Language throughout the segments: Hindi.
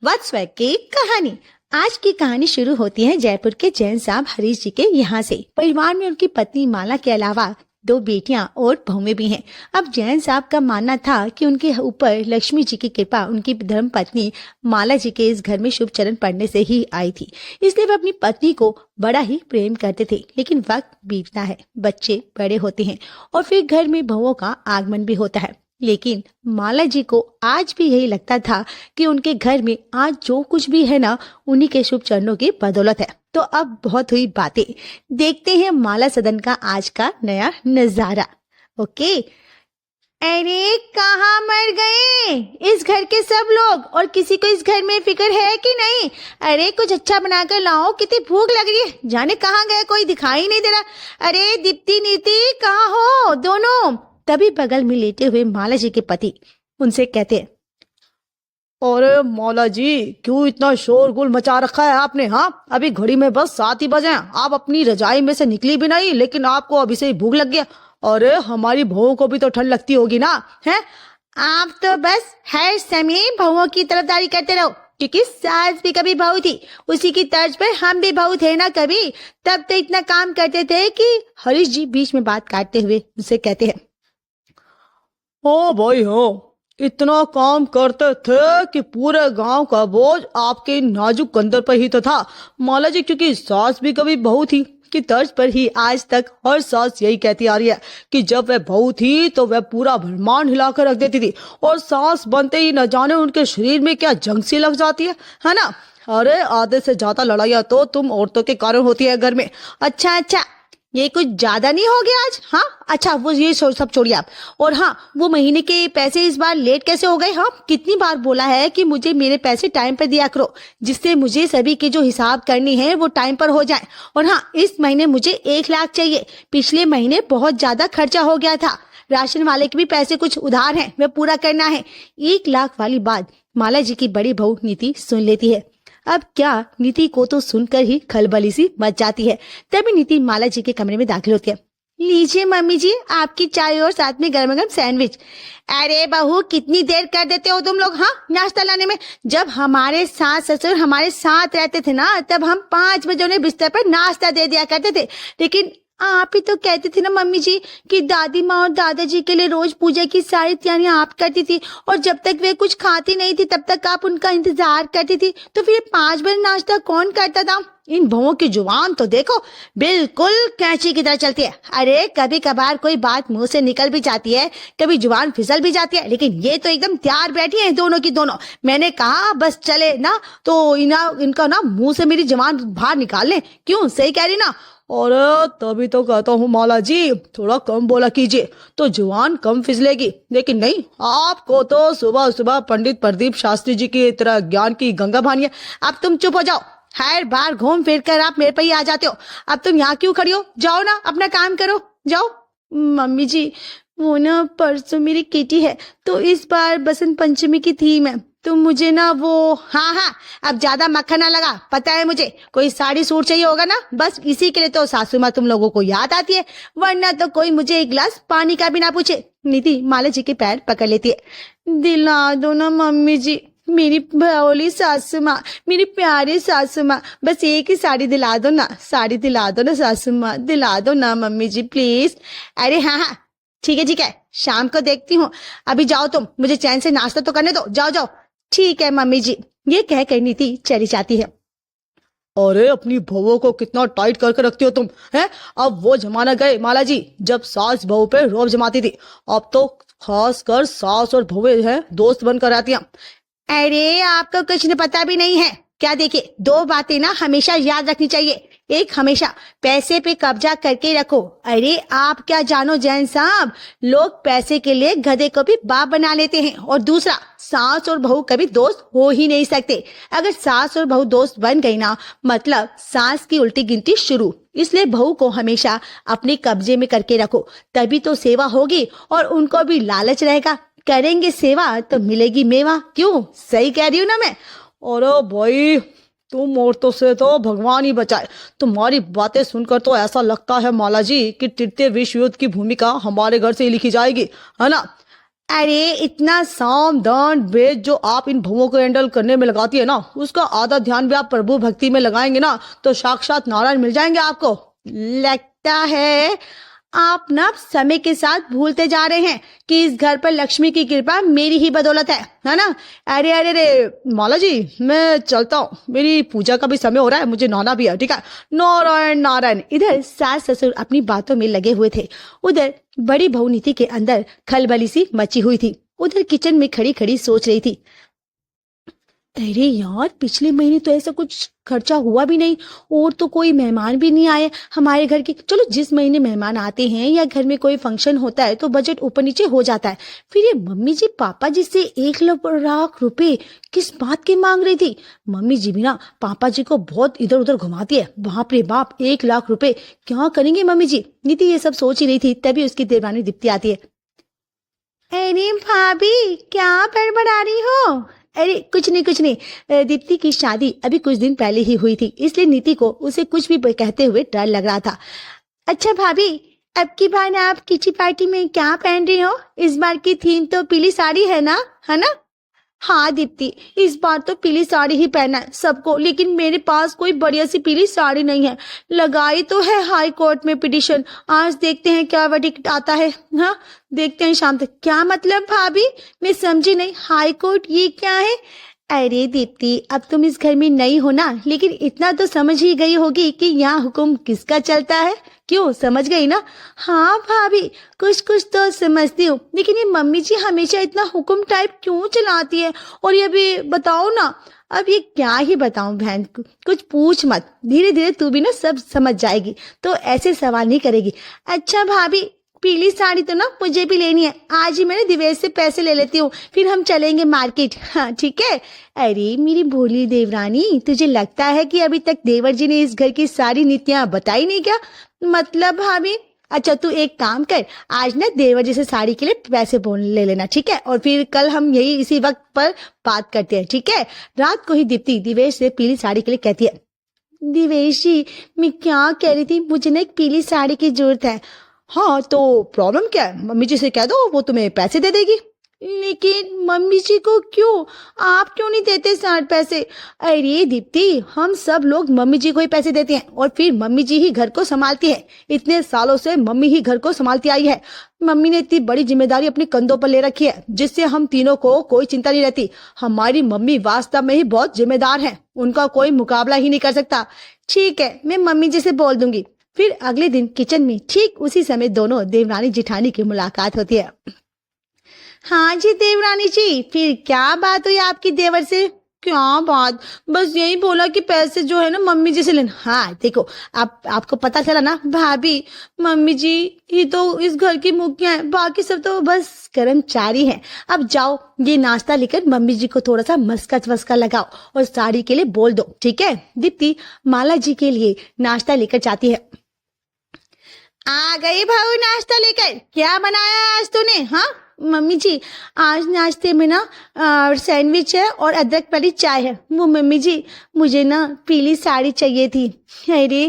वत्सवक की कहानी। आज की कहानी शुरू होती है जयपुर के जैन साहब हरीश जी के यहाँ से। परिवार में उनकी पत्नी माला के अलावा 2 बेटियां और बहुएं भी हैं। अब जैन साहब का मानना था कि उनके ऊपर लक्ष्मी जी की कृपा उनकी धर्म पत्नी माला जी के इस घर में शुभ चरण पड़ने से ही आई थी, इसलिए वे अपनी पत्नी को बड़ा ही प्रेम करते थे। लेकिन वक्त बीतता है, बच्चे बड़े होते हैं और फिर घर में बहुओं का आगमन भी होता है। लेकिन माला जी को आज भी यही लगता था कि उनके घर में आज जो कुछ भी है ना, उन्हीं के शुभ चरणों की बदौलत है। तो अब बहुत हुई बातें, देखते हैं माला सदन का आज का नया नजारा। ओके। अरे कहाँ मर गए इस घर के सब लोग, और किसी को इस घर में फिक्र है कि नहीं? अरे कुछ अच्छा बनाकर लाओ, कितनी भूख लग रही है। जाने कहाँ गए, कोई दिखाई नहीं दे रहा। अरे दीप्ति नीति कहाँ हो दोनों? तभी बगल में लेटे हुए माला जी के पति उनसे कहते हैं, अरे मौला जी, क्यों इतना शोरगुल मचा रखा है आपने? हाँ, अभी घड़ी में बस 7 ही बजे हैं। आप अपनी रजाई में से निकली भी नहीं, लेकिन आपको अभी से ही भूख लग गया। अरे हमारी बहुओं को भी तो ठंड लगती होगी ना? हैं? आप तो बस हर समय बहुओं की तरफदारी करते रहो, क्योंकि सास भी कभी बहू थी, उसी की तर्ज पर हम भी बहू थे ना कभी। तब तो इतना काम करते थे कि हरीश जी बीच में बात काटते हुए उनसे कहते हैं, ओ भाई हो, इतना काम करते थे कि पूरे गांव का बोझ आपके नाजुक कंधे पर ही तो था। माला जी, क्योंकि सास भी कभी बहू थी की तर्ज पर ही आज तक हर सास यही कहती आ रही है कि जब वह बहू थी तो वह पूरा ब्रह्मांड हिलाकर रख देती थी, और सास बनते ही न जाने उनके शरीर में क्या जंग सी लग जाती है ना? अरे आधे से ज्यादा लड़ाइयाँ तो तुम औरतों के कारण होती है घर में। अच्छा, ये कुछ ज्यादा नहीं हो गया आज? हाँ अच्छा, वो ये सब छोड़िए आप। और हाँ, वो महीने के पैसे इस बार लेट कैसे हो गए? हाँ, कितनी बार बोला है कि मुझे मेरे पैसे टाइम पर दिया करो, जिससे मुझे सभी के जो हिसाब करनी है वो टाइम पर हो जाए। और हाँ, इस महीने मुझे 1 लाख चाहिए। पिछले महीने बहुत ज्यादा खर्चा हो गया था, राशन वाले के भी पैसे कुछ उधार हैं, वे पूरा करना है। 1 लाख वाली बात माला जी की बड़ी बहू नीति सुन लेती है। अब क्या, नीति को तो सुनकर ही खलबली सी मच जाती है। तभी नीति माला जी के कमरे में दाखिल होती है। लीजिए मम्मी जी, आपकी चाय और साथ में गर्मा गर्म सैंडविच। अरे बहू, कितनी देर कर देते हो तुम लोग हाँ नाश्ता लाने में? जब हमारे सास ससुर हमारे साथ रहते थे ना, तब हम 5 बजे उन्हें बिस्तर पर नाश्ता दे दिया करते थे। लेकिन आप ही तो कहती थी ना मम्मी जी कि दादी माँ और दादाजी के लिए रोज पूजा की सारी तैयारियां आप करती थी, और जब तक वे कुछ खाती नहीं थी तब तक आप उनका इंतजार करती थी। तो फिर 5 बजे नाश्ता कौन करता था? इन बहुओं की जुबान तो देखो, बिल्कुल कैंची की तरह चलती है। अरे कभी कभार कोई बात मुंह से निकल भी जाती है, कभी जुबान फिसल भी जाती है, लेकिन ये तो एकदम तैयार बैठी है दोनों की दोनों। मैंने कहा बस चले ना तो इनका ना मुंह से मेरी जुबान बाहर निकाल ले। क्यों, सही कह रही ना? और तभी तो कहता हूँ माला जी, थोड़ा कम बोला कीजिए तो जुबान कम फिसलेगी। लेकिन नहीं, आपको तो सुबह सुबह पंडित प्रदीप शास्त्री जी की तरह ज्ञान की गंगा बहानी है। अब तुम चुप हो जाओ, हर बार घूम फिर कर आप मेरे पे ही आ जाते हो। अब तुम यहाँ क्यों खड़ी हो? जाओ ना, अपना काम करो, जाओ। मम्मी जी, वो ना परसों मेरी किटी है, तो इस बार बसंत पंचमी की थीम है, तो मुझे ना वो हाँ, अब ज्यादा मक्खन ना लगा, पता है मुझे। कोई साड़ी सूट चाहिए होगा ना, बस इसी के लिए तो सासू माँ तुम लोगों को याद आती है, वरना तो कोई मुझे 1 गिलास पानी का भी ना पूछे। नीति माला जी के पैर पकड़ लेती है। दिला दो ना मम्मी जी, मेरी भोली सासू माँ, मेरी प्यारी सासू माँ, बस एक ही साड़ी दिला दो ना, साड़ी दिला दो ना सासू माँ, दिला दो ना मम्मी जी प्लीज। अरे हाँ, ठीक है, शाम को देखती हूँ। अभी जाओ तुम, मुझे चैन से नाश्ता तो करने दो, जाओ। ठीक है मम्मी जी, ये कहकर नीति चली जाती है। अरे अपनी बहुओं को कितना टाइट करके रखती हो तुम, हैं? अब वो जमाना गए माला जी जब सास बहू पे रौब जमाती थी। अब तो खासकर सास और बहुएं हैं दोस्त बनकर आती हैं। अरे आपको कुछ पता भी नहीं है क्या? देखिए, 2 बातें ना हमेशा याद रखनी चाहिए। एक, हमेशा पैसे पे कब्जा करके रखो। अरे आप क्या जानो जैन साहब, लोग पैसे के लिए गधे को भी बाप बना लेते हैं। और दूसरा, सास और बहू कभी दोस्त हो ही नहीं सकते। अगर सास और बहू दोस्त बन गई ना, मतलब सास की उल्टी गिनती शुरू। इसलिए बहू को हमेशा अपने कब्जे में करके रखो, तभी तो सेवा होगी और उनको भी लालच रहेगा। करेंगे सेवा तो मिलेगी मेवा। क्यों, सही कह रही हूँ ना मैं? और भाई, तुम औरतों से तो भगवान ही बचाए। तुम्हारी बातें सुनकर तो ऐसा लगता है माला जी कि तृतीय विश्व युद्ध की भूमिका हमारे घर से ही लिखी जाएगी, है ना? अरे इतना साम दान वेद जो आप इन भवों को हैंडल करने में लगाती है ना, उसका आधा ध्यान भी आप प्रभु भक्ति में लगाएंगे ना तो साक्षात नारायण मिल जाएंगे आपको। लगता है आप ना समय के साथ भूलते जा रहे हैं कि इस घर पर लक्ष्मी की कृपा मेरी ही बदौलत है ना। अरे अरे अरे माला जी, मैं चलता हूँ, मेरी पूजा का भी समय हो रहा है, मुझे नहाना भी है, ठीक है। नारायण नारायण। इधर सास ससुर अपनी बातों में लगे हुए थे, उधर बड़ी बहू नीति के अंदर खलबली सी मची हुई थी। उधर किचन में खड़ी खड़ी सोच रही थी, अरे यार पिछले महीने तो ऐसा कुछ खर्चा हुआ भी नहीं और तो कोई मेहमान भी नहीं आए हमारे घर के। चलो जिस महीने मेहमान आते हैं या घर में कोई फंक्शन होता है तो बजट ऊपर नीचे हो जाता है। फिर ये मम्मी जी पापा जी से 1 लाख रुपए किस बात की मांग रही थी। मम्मी जी भी ना पापा जी को बहुत इधर उधर घुमाती है। बाप रे बाप, 1 लाख रुपए क्या करेंगे मम्मी जी। नीति ये सब सोच ही रही थी, तभी उसकी देवरानी दीप्ति आती है। अरे भाभी क्या बड़बड़ा रही हो। अरे कुछ नहीं, दीप्ति की शादी अभी कुछ दिन पहले ही हुई थी, इसलिए नीति को उसे कुछ भी कहते हुए डर लग रहा था। अच्छा भाभी, अब की बार आप किटी पार्टी में क्या पहन रही हो। इस बार की थीम तो पीली साड़ी है ना। हाँ दीप्ति, इस बार तो पीली साड़ी ही पहना है सबको, लेकिन मेरे पास कोई बढ़िया सी पीली साड़ी नहीं है। लगाई तो है हाई कोर्ट में पिटीशन, आज देखते हैं क्या वर्डिक्ट आता है। हाँ देखते हैं शाम तक। क्या मतलब भाभी, मैं समझी नहीं, हाई कोर्ट ये क्या है। अरे दीप्ति, अब तुम इस घर में नई हो ना, लेकिन इतना तो समझ ही गई होगी कि यहाँ हुक्म किसका चलता है। क्यों, समझ गई ना। हाँ भाभी, कुछ तो समझती हूँ, लेकिन ये मम्मी जी हमेशा इतना हुक्म टाइप क्यों चलाती है। और ये भी बताओ ना। अब ये क्या ही बताऊं बहन, कुछ पूछ मत, धीरे धीरे तू भी ना सब समझ जाएगी तो ऐसे सवाल नहीं करेगी। अच्छा भाभी, पीली साड़ी तो ना मुझे भी लेनी है, आज ही मैंने दिवेश से पैसे ले लेती हूँ, फिर हम चलेंगे मार्केट। हाँ ठीक है। अरे मेरी भोली देवरानी, तुझे लगता है कि अभी तक देवर जी ने इस घर की सारी नीतियां बताई नहीं क्या। मतलब भाभी, अच्छा तू एक काम कर, आज ना देवर जी से साड़ी के लिए पैसे बोल ले लेना, ठीक है। और फिर कल हम यही इसी वक्त पर बात करते हैं, ठीक है। रात को ही दीप्ति दिवेश से पीली साड़ी के लिए कहती है, दिवेश जी मैं क्या कह रही थी, मुझे ना एक पीली साड़ी की जरूरत है। हाँ तो प्रॉब्लम क्या है, मम्मी जी से कह दो, वो तुम्हें पैसे दे देगी। लेकिन मम्मी जी को क्यों, आप क्यों नहीं देते 60 पैसे। अरे दीप्ति, हम सब लोग मम्मी जी को ही पैसे देते हैं और फिर मम्मी जी ही घर को संभालती है। इतने सालों से मम्मी ही घर को संभालती आई है। मम्मी ने इतनी बड़ी जिम्मेदारी अपने कंधों पर ले रखी है, जिससे हम तीनों को कोई चिंता नहीं रहती। हमारी मम्मी वास्तव में ही बहुत जिम्मेदार है, उनका कोई मुकाबला ही नहीं कर सकता। ठीक है, मैं मम्मी जी से बोल दूंगी। फिर अगले दिन किचन में ठीक उसी समय दोनों देवरानी जिठानी की मुलाकात होती है। हाँ जी देवरानी जी, फिर क्या बात हुई आपकी देवर से। क्या बात, बस यही बोला कि पैसे जो है ना मम्मी जी से लेना। हाँ देखो, आपको पता चला ना भाभी, मम्मी जी ही तो इस घर की मुखिया है, बाकी सब तो बस कर्मचारी हैं। अब जाओ ये नाश्ता लेकर मम्मी जी को थोड़ा सा मस्का वस्का लगाओ और साड़ी के लिए बोल दो, ठीक है। दीप्ति माला जी के लिए नाश्ता लेकर जाती है। आ गई भाऊ नाश्ता लेकर, क्या बनाया आज तूने। हाँ मम्मी जी, आज नाश्ते में ना सैंडविच है और अदरक वाली चाय है। वो मम्मी जी, मुझे ना पीली साड़ी चाहिए थी। अरे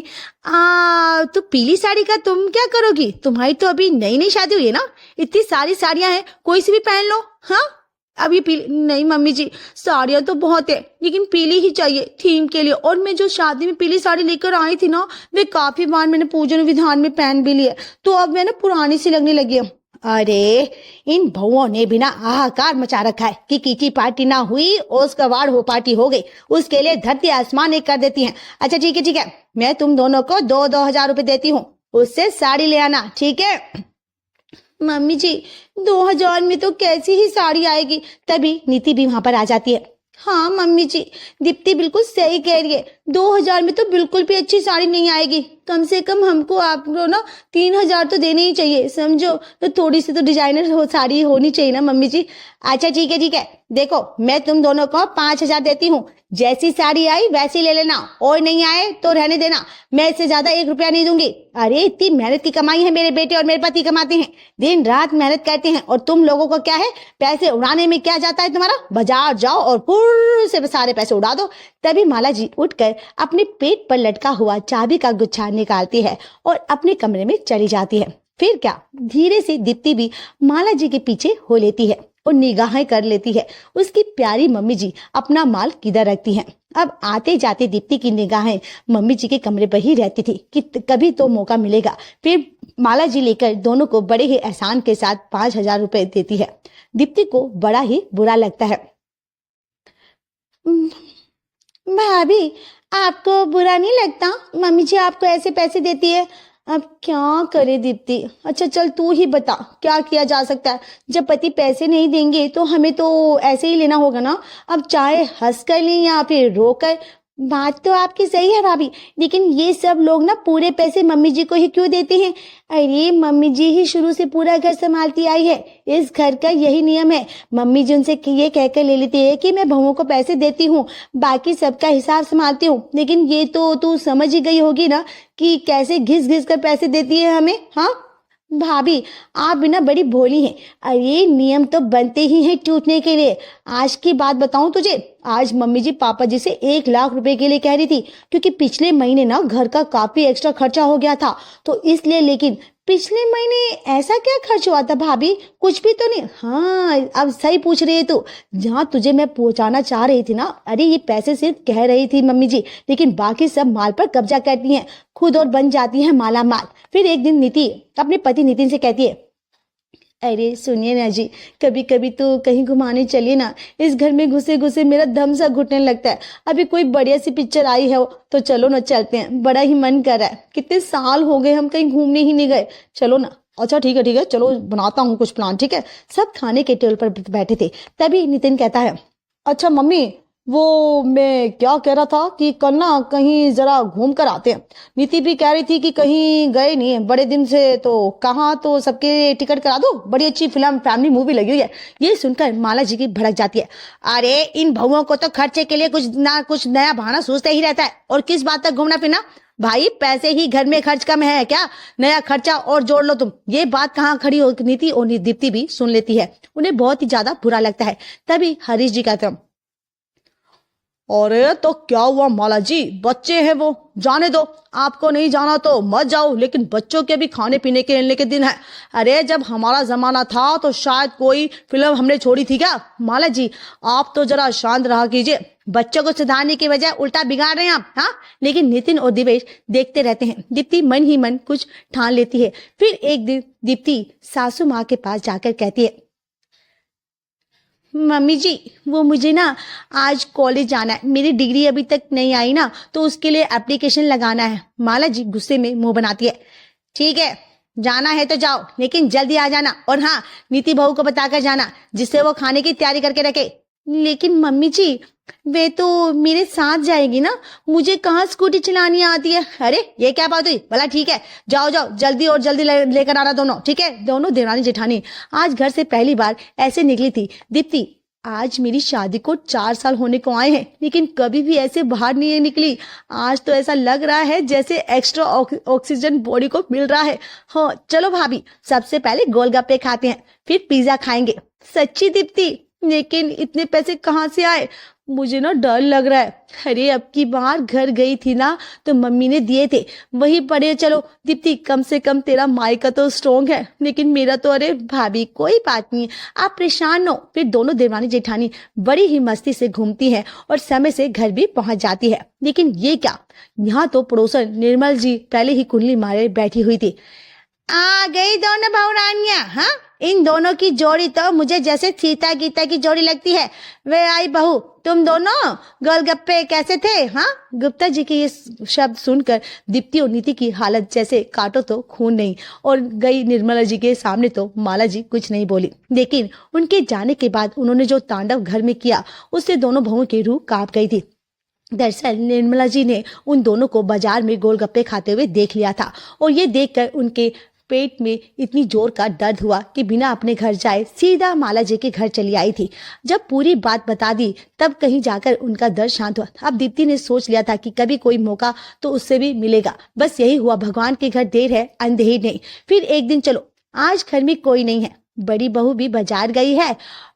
तो पीली साड़ी का तुम क्या करोगी, तुम्हारी तो अभी नई नई शादी हुई है ना, इतनी सारी साड़ियां हैं, कोई सी भी पहन लो। हाँ अभी पीली नहीं मम्मी जी, साड़ियां तो बहुत है, लेकिन पीली ही चाहिए थीम के लिए। और मैं जो शादी में पीली साड़ी लेकर आई थी ना, वे काफी बार मैंने पूजन विधान में पहन भी लिया, तो अब मैं ना पुरानी सी लगने लगी है। अरे इन बहुओं ने बिना हाहाकार मचा रखा है कि किटी पार्टी ना हुई ओस्कर हो पार्टी हो गई, उसके लिए धरती आसमान एक कर देती हैं। अच्छा ठीक है, मैं तुम दोनों को 2-2 हजार रुपए देती हूँ, उससे साड़ी ले आना, ठीक है। मम्मी जी 2000 में तो कैसी ही साड़ी आएगी। तभी नीति भी वहां पर आ जाती है। हाँ मम्मी जी, दीप्ति बिल्कुल सही कह रही है, 2000 में तो बिल्कुल भी अच्छी साड़ी नहीं आएगी। कम से कम हमको आपको ना 3000 तो देने ही चाहिए, समझो। तो थोड़ी सी तो डिजाइनर साड़ी होनी चाहिए ना मम्मी जी। अच्छा ठीक है, देखो मैं तुम दोनों को 5000 देती हूँ, जैसी साड़ी आई वैसी ले लेना, और नहीं आए तो रहने देना, मैं इससे ज्यादा 1 रुपया नहीं दूंगी। अरे इतनी मेहनत की कमाई है, मेरे बेटे और मेरे पति कमाते हैं, दिन रात मेहनत करते हैं, और तुम लोगों को क्या है, पैसे उड़ाने में क्या जाता है तुम्हारा। बाजार जाओ और फुर से सारे पैसे उड़ा दो। तभी माला जी उठकर अपने पेट पर लटका हुआ चाबी का गुच्छा निकालती है और अपने कमरे में चली जाती है। फिर क्या, धीरे से दीप्ति भी माला जी के पीछे हो लेती है और निगाहें कर लेती है उसकी प्यारी मम्मी जी अपना माल किधर रखती हैं। अब आते जाते दीप्ति की निगाहें मम्मी जी के कमरे पर ही रहती थी कि कभी तो मौका मिलेगा। फिर माला जी लेकर दोनों को बड़े ही एहसान के साथ 5,000 रुपए देती है। दीप्ति को बड़ा ही बुरा लगता है। भाभी, आपको बुरा नहीं लगता मम्मी जी आपको ऐसे पैसे देती है? अब क्या करे दीप्ति। अच्छा चल तू ही बता क्या किया जा सकता है। जब पति पैसे नहीं देंगे तो हमें तो ऐसे ही लेना होगा ना। अब चाहे हंस कर लें या फिर रो कर। बात तो आपकी सही है भाभी, लेकिन ये सब लोग ना पूरे पैसे मम्मी जी को ही क्यों देते हैं? अरे मम्मी जी ही शुरू से पूरा घर संभालती आई है, इस घर का यही नियम है। मम्मी जी उनसे ये कहकर ले लेती है कि मैं बहुओं को पैसे देती हूँ, बाकी सबका हिसाब संभालती हूँ। लेकिन ये तो तू समझ ही गई होगी ना कि कैसे घिस घिस कर पैसे देती है हमें। हाँ भाभी, आप बिना बड़ी भोली हैं। अरे नियम तो बनते ही हैं टूटने के लिए। आज की बात बताऊं तुझे, आज मम्मी जी पापा जी से 1,00,000 रुपए के लिए कह रही थी, क्योंकि पिछले महीने ना घर का काफी एक्स्ट्रा खर्चा हो गया था तो इसलिए। लेकिन पिछले महीने ऐसा क्या खर्च हुआ था भाभी? कुछ भी तो नहीं। हाँ अब सही पूछ रही है तू। जहाँ तुझे मैं पहुंचाना चाह रही थी ना, अरे ये पैसे सिर्फ कह रही थी मम्मी जी, लेकिन बाकी सब माल पर कब्जा करती हैं खुद और बन जाती हैं माला माल। फिर एक दिन नीति अपने पति नितिन से कहती है, अरे सुनिए ना जी, कभी कभी तो कहीं घुमाने चलिए ना। इस घर में घुसे घुसे मेरा दम सा घुटने लगता है। अभी कोई बढ़िया सी पिक्चर आई है तो चलो ना चलते हैं, बड़ा ही मन कर रहा है। कितने साल हो गए हम कहीं घूमने ही नहीं गए, चलो ना। अच्छा ठीक है चलो बनाता हूँ कुछ प्लान, ठीक है। सब खाने के टेबल पर बैठे थे, तभी नितिन कहता है, अच्छा मम्मी वो मैं क्या कह रहा था कि कल ना कहीं जरा घूम कर आते हैं। नीति भी कह रही थी कि कहीं गए नहीं है बड़े दिन से, तो कहाँ, तो सबके टिकट करा दो, बड़ी अच्छी फिल्म फैमिली मूवी लगी हुई है। ये सुनकर माला जी की भड़क जाती है। अरे इन बहुओं को तो खर्चे के लिए कुछ ना कुछ नया बहाना सोचते ही रहता है, और किस बात तक घूमना फिरना। भाई पैसे ही घर में खर्च कम है क्या, नया खर्चा और जोड़ लो तुम। ये बात कहाँ खड़ी हो नीति और दीप्ति भी सुन लेती है। उन्हें बहुत ही ज्यादा बुरा लगता है। तभी हरीश जी कहते हैं, अरे तो क्या हुआ माला जी, बच्चे हैं वो, जाने दो। आपको नहीं जाना तो मत जाओ, लेकिन बच्चों के भी खाने पीने के खेलने के दिन है। अरे जब हमारा जमाना था तो शायद कोई फिल्म हमने छोड़ी थी क्या? माला जी आप तो जरा शांत रहा कीजिए, बच्चों को सुधारने की बजाय उल्टा बिगाड़ रहे हैं आप। हाँ लेकिन नितिन और दिवेश देखते रहते हैं। दीप्ति मन ही मन कुछ ठान लेती है। फिर एक दिन दीप्ति सासू माँ के पास जाकर कहती है, मम्मी जी वो मुझे ना आज कॉलेज जाना है, मेरी डिग्री अभी तक नहीं आई ना, तो उसके लिए एप्लीकेशन लगाना है। माला जी गुस्से में मुंह बनाती है, ठीक है जाना है तो जाओ, लेकिन जल्दी आ जाना। और हाँ नीति बहू को बताकर जाना, जिससे वो खाने की तैयारी करके रखे। लेकिन मम्मी जी वे तो मेरे साथ जाएगी ना, मुझे कहाँ स्कूटी चलानी आती है। अरे ये क्या बात हुई, भला ठीक है जाओ जाओ जल्दी, और जल्दी लेकर आना दोनों, ठीक है। दोनों देवरानी जेठानी आज घर से पहली बार ऐसे निकली थी। दीप्ति आज मेरी शादी को 4 साल होने को आए हैं, लेकिन कभी भी ऐसे बाहर नहीं निकली। आज तो ऐसा लग रहा है जैसे एक्स्ट्रा ऑक्सीजन बॉडी को मिल रहा है। हाँ चलो भाभी, सबसे पहले गोलगप्पे खाते हैं, फिर पिज्जा खाएंगे। सच्ची दीप्ति, लेकिन इतने पैसे कहाँ से आए? मुझे ना डर लग रहा है। अरे अब की बार घर गई थी ना तो मम्मी ने दिए थे, वही पड़े। चलो दीप्ति कम से कम तेरा मायका तो स्ट्रॉन्ग है, लेकिन मेरा तो। अरे भाभी कोई बात नहीं, आप परेशान हो। फिर दोनों देवरानी जेठानी बड़ी ही मस्ती से घूमती हैं और समय से घर भी पहुंच जाती है। लेकिन ये क्या, यहाँ तो पड़ोसन निर्मल जी पहले ही कुंडली मारे बैठी हुई थी। आ गई दोनों बहुरानियां। हाँ इन दोनों की जोड़ी तो मुझे जैसे सीता गीता की जोड़ी लगती है। वे आई बहू, तुम दोनों गोलगप्पे कैसे थे? हाँ गुप्ता जी के ये शब्द सुनकर दीप्ति और नीति की हालत जैसे काटो तो खून नहीं, और गई निर्मला जी के सामने तो माला जी कुछ नहीं बोली। लेकिन उनके जाने के बाद उन्होंने जो तांडव घर में किया उससे दोनों बहुओं की रूह कांप गई थी। दरअसल निर्मला जी ने उन दोनों को बाजार में गोलगप्पे खाते हुए देख लिया था, और ये देखकर उनके पेट में इतनी जोर का दर्द हुआ कि बिना अपने घर जाए सीधा माला जी के घर चली आई थी। जब पूरी बात बता दी तब कहीं जाकर उनका दर्द शांत हुआ। अब दीप्ति ने सोच लिया था कि कभी कोई मौका तो उससे भी मिलेगा। बस यही हुआ, भगवान के घर देर है अंधेर नहीं। फिर एक दिन चलो आज घर में कोई नहीं है, बड़ी बहू भी बाजार गई है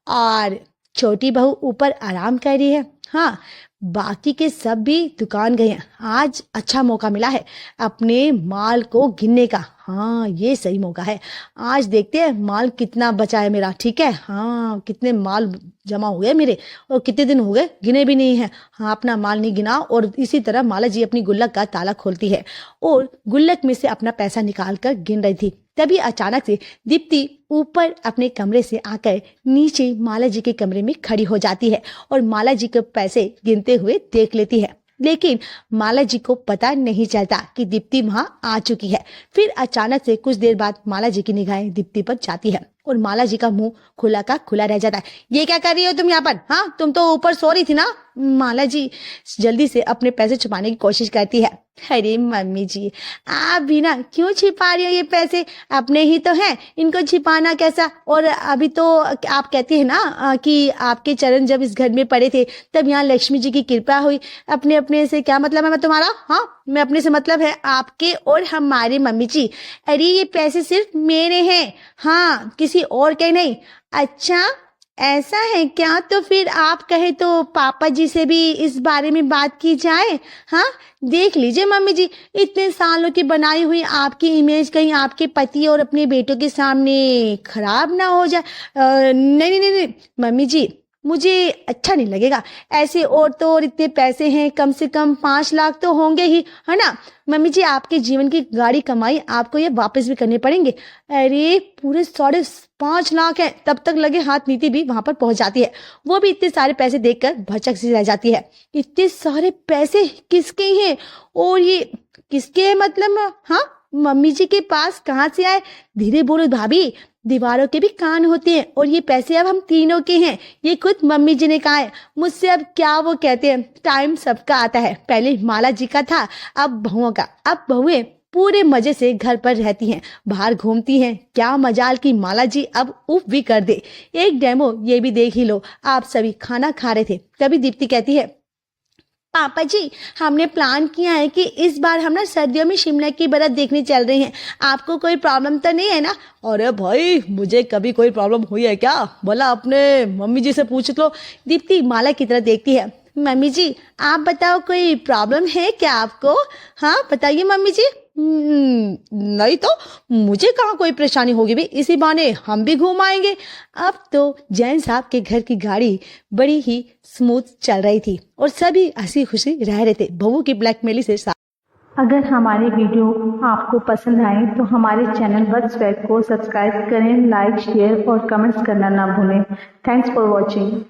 और छोटी बहू ऊपर आराम कर रही है। हाँ बाकी के सब भी दुकान गए हैं। आज अच्छा मौका मिला है अपने माल को गिनने का। हाँ, ये सही मौका है। आज देखते हैं माल कितना बचा है मेरा। ठीक है, हाँ, कितने माल जमा हुए मेरे और कितने दिन हो गए गिने भी नहीं है। हाँ, अपना माल नहीं गिना। और इसी तरह माला जी अपनी गुल्लक का ताला खोलती है और गुल्लक में से अपना पैसा निकाल कर गिन रही थी। तभी अचानक से दीप्ति ऊपर अपने कमरे से आकर नीचे माला जी के कमरे में खड़ी हो जाती है और माला जी के पैसे गिनते हुए देख लेती है। लेकिन माला जी को पता नहीं चलता कि दीप्ति वहां आ चुकी है। फिर अचानक से कुछ देर बाद माला जी की निगाहें दीप्ति पर जाती है और माला जी का मुंह खुला का खुला रह जाता है। ये क्या कर रही हो तुम यहाँ पर? हाँ, तुम तो ऊपर सो रही थी ना। माला जी जल्दी से अपने पैसे छुपाने की कोशिश करती है। अरे मम्मी जी, आप भी ना क्यों छिपा रही हो ये पैसे? अपने ही तो हैं, इनको छिपाना कैसा? और अभी तो आप कहती है ना कि आपके चरण जब इस घर में पड़े थे तब यहाँ लक्ष्मी जी की कृपा हुई। अपने से क्या मतलब है मैं तुम्हारा? हाँ, मैं अपने से मतलब है आपके और हमारे मम्मी जी। अरे ये पैसे सिर्फ मेरे हैं, हाँ, किसी और के नहीं। अच्छा, ऐसा है क्या? तो फिर आप कहे तो पापा जी से भी इस बारे में बात की जाए। हाँ, देख लीजिए मम्मी जी, इतने सालों की बनाई हुई आपकी इमेज कहीं आपके पति और अपने बेटों के सामने खराब ना हो जाए। नहीं नहीं नहीं नहीं मम्मी जी, मुझे अच्छा नहीं लगेगा ऐसे। और इतने पैसे हैं, कम से कम 5 लाख तो होंगे ही, है ना मम्मी जी? आपके जीवन की गाड़ी कमाई आपको ये वापस भी करने पड़ेंगे। अरे पूरे 5.5 लाख है। तब तक लगे हाथ नीति भी वहां पर पहुंच जाती है। वो भी इतने सारे पैसे देखकर भचक सी रह जाती है। इतने सारे पैसे किसके हैं? और ये किसके है मतलब? हाँ, मम्मी जी के पास कहाँ से आए? धीरे बोलो भाभी, दीवारों के भी कान होते हैं और ये पैसे अब हम तीनों के हैं। ये खुद मम्मी जी ने कहा है मुझसे। अब क्या वो कहते हैं, टाइम सबका आता है। पहले माला जी का था, अब बहुओं का। अब बहुएं पूरे मजे से घर पर रहती हैं, बाहर घूमती हैं। क्या मजाल की माला जी अब उफ भी कर दे। एक डेमो ये भी देख ही लो। आप सभी खाना खा रहे थे, तभी दीप्ति कहती है पापा जी, हमने प्लान किया है कि इस बार हम ना सर्दियों में शिमला की बर्फ देखने चल रहे हैं। आपको कोई प्रॉब्लम तो नहीं है ना? अरे भाई, मुझे कभी कोई प्रॉब्लम हुई है क्या? बोला अपने मम्मी जी से पूछ लो। दीप्ति माला की तरफ देखती है। मम्मी जी, आप बताओ कोई प्रॉब्लम है क्या आपको? हाँ बताइए मम्मी जी। नहीं तो मुझे कहाँ कोई परेशानी होगी भाई, इसी बहाने हम भी घूम आएंगे। अब तो जैन साहब के घर की गाड़ी बड़ी ही स्मूथ चल रही थी और सभी हंसी खुशी रह रहे थे बहू की ब्लैकमेली से। अगर हमारी वीडियो आपको पसंद आए तो हमारे चैनल बर्ड्स वेब को सब्सक्राइब करें, लाइक, शेयर और कमेंट्स करना ना भूलें। Thanks for watching.